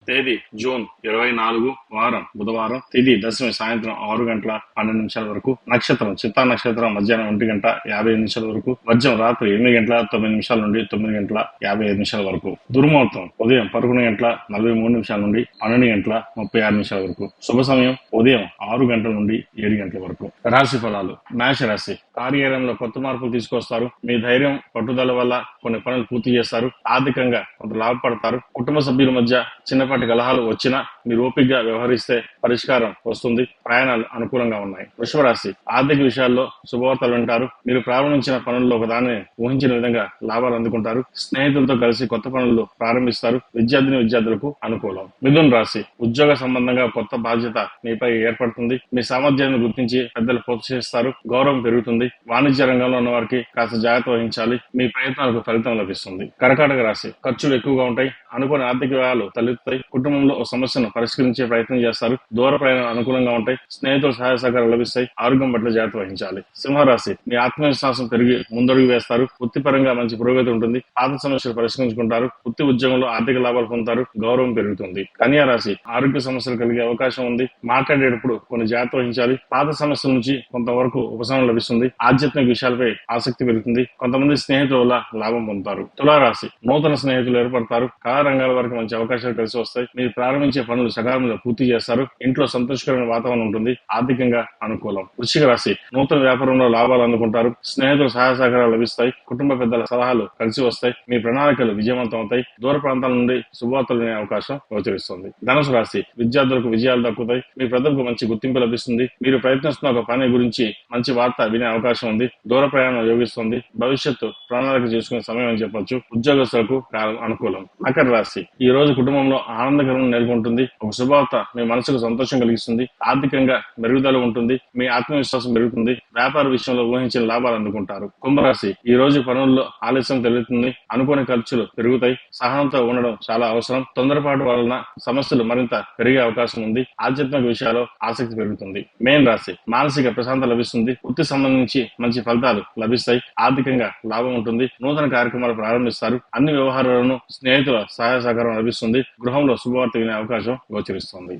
తేదీ జూన్ 24, వారం బుధవారం. తిథి దశమి సాయంత్రం 6:12 వరకు. నక్షత్రం చిత్తా నక్షత్రం మధ్యాహ్నం 1:55 వరకు. వర్జం రాత్రి 8:09 నుండి 9:55 వరకు. దుర్ముహూర్తం ఉదయం 11:43 నుండి 12:36 వరకు. శుభ సమయం ఉదయం 6 గంటల నుండి 7 గంటల వరకు. రాశి ఫలాలు. మేష రాశి. కార్యాలయంలో కొత్త మార్పులు తీసుకొస్తారు. మీ ధైర్యం పట్టుదల వల్ల కొన్ని పనులు పూర్తి చేస్తారు. ఆర్థికంగా కొంత లాభపడతారు. కుటుంబ సభ్యుల మధ్య చిన్నపాటి కలహాలు వచ్చినా మీరు ఓపికగా వ్యవహరిస్తే పరిష్కారం వస్తుంది. ప్రయాణాలు అనుకూలంగా ఉన్నాయి. వృషభ రాశి. ఆర్థిక విషయాల్లో శుభవార్తలు వింటారు. మీరు ప్రారంభించిన పనుల్లో ఒకదాన్ని ఊహించిన విధంగా లాభాలు అందుకుంటారు. స్నేహితులతో కలిసి కొత్త పనులు ప్రారంభిస్తారు. విద్యార్థులకు అనుకూలం. మిథున్ రాశి. ఉద్యోగ సంబంధంగా కొత్త బాధ్యత మీపై ఏర్పడుతుంది. మీ సామర్థ్యాన్ని గుర్తించి పెద్దలు ప్రోత్సహిస్తారు. గౌరవం పెరుగుతుంది. వాణిజ్య రంగంలో ఉన్న వారికి కాస్త జాగ్రత్త వహించాలి. మీ ప్రయత్నాలకు ఫలితం లభిస్తుంది. కర్కాటక రాశి. ఖర్చులు ఎక్కువగా ఉంటాయి. అనుకోని ఆర్థిక వ్యయాలు తలెత్తుతాయి. కుటుంబంలో ఒక సమస్యను పరిష్కరించే ప్రయత్నం చేస్తారు. దూర ప్రయాణాలు అనుకూలంగా ఉంటాయి. స్నేహితుల సహాయ సహకారాలు లభిస్తాయి. ఆరోగ్యం పట్ల జాగ్రత్త వహించాలి. సింహరాశి. మీ ఆత్మవిశ్వాసం పెరిగి ముందడుగు వేస్తారు. వృత్తిపరంగా మంచి పురోగతి ఉంటుంది. పాత సమస్యలు పరిష్కరించుకుంటారు. వృత్తి ఉద్యోగంలో ఆర్థిక లాభాలు పొందుతారు. గౌరవం పెరుగుతుంది. కన్యా రాశి. ఆరోగ్య సమస్యలు కలిగే అవకాశం ఉంది. మాట్లాడేటప్పుడు కొన్ని జాగ్రత్త వహించాలి. పాత సమస్యల నుంచి కొంతవరకు ఉపశమనం లభిస్తుంది. ఆధ్యాత్మిక విషయాలపై ఆసక్తి పెరుగుతుంది. కొంతమంది స్నేహితుల వల్ల లాభం పొందుతారు. తులారాశి. నూతన స్నేహితులు ఏర్పడతారు. కళా రంగాల వారికి మంచి అవకాశాలు కలిసి వస్తాయి. మీరు ప్రారంభించే పనులు సకాలంలో పూర్తి చేస్తారు. ఇంట్లో సంతోషకరమైన వాతావరణం ఉంటుంది. ఆర్థికంగా అనుకూలం. వృశ్చిక రాశి. నూతన వ్యాపారంలో లాభాలు అందుకుంటారు. స్నేహితుల సహాయ సహకారాలు లభిస్తాయి. కుటుంబ పెద్దల సలహాలు కలిసి వస్తాయి. మీ ప్రణాళికలు విజయవంతం అవుతాయి. దూర ప్రాంతాల నుండి శుభవార్తలు వినే అవకాశం గోచరిస్తుంది. ధనుసు రాశి. విద్యార్థులకు విజయాలు దక్కుతాయి. మీ ప్రతిభకు మంచి గుర్తింపు లభిస్తుంది. మీరు ప్రయత్నిస్తున్న ఒక పని గురించి మంచి వార్త వినే అవకాశం ఉంది. దూర ప్రయాణం యోగిస్తుంది. భవిష్యత్తు ప్రణాళిక చేసుకునే సమయం అని చెప్పొచ్చు. ఉద్యోగస్తులకు అనుకూలం. మకర రాశి. ఈ రోజు కుటుంబంలో ఆనందకరం నెలకొంటుంది. ఒక శుభవార్త మీ మనసుకు సంతోషం కలిగిస్తుంది. ఆర్థికంగా మెరుగుదల ఉంటుంది. మీ ఆత్మవిశ్వాసం పెరుగుతుంది. వ్యాపార విషయంలో ఊహించిన లాభాలు అందుకుంటారు. కుంభరాశి. ఈ రోజు పనుల్లో ఆలస్యం తెలుస్తుంది. అనుకోని ఖర్చులు పెరుగుతాయి. సహనంతో ఉండడం చాలా అవసరం. తొందరపాటు వలన సమస్యలు మరింత పెరిగే అవకాశం ఉంది. ఆధ్యాత్మిక విషయాల్లో ఆసక్తి పెరుగుతుంది. మేన్ రాశి. మానసిక ప్రశాంతత లభిస్తుంది. వృత్తి సంబంధించి మంచి ఫలితాలు లభిస్తాయి. ఆర్థికంగా లాభం ఉంటుంది. నూతన కార్యక్రమాలు ప్రారంభిస్తారు. అన్ని వ్యవహారాలను స్నేహితుల సహాయ సహకారం లభిస్తుంది. గృహంలో శుభవార్త వినే అవకాశం గోచరిస్తుంది.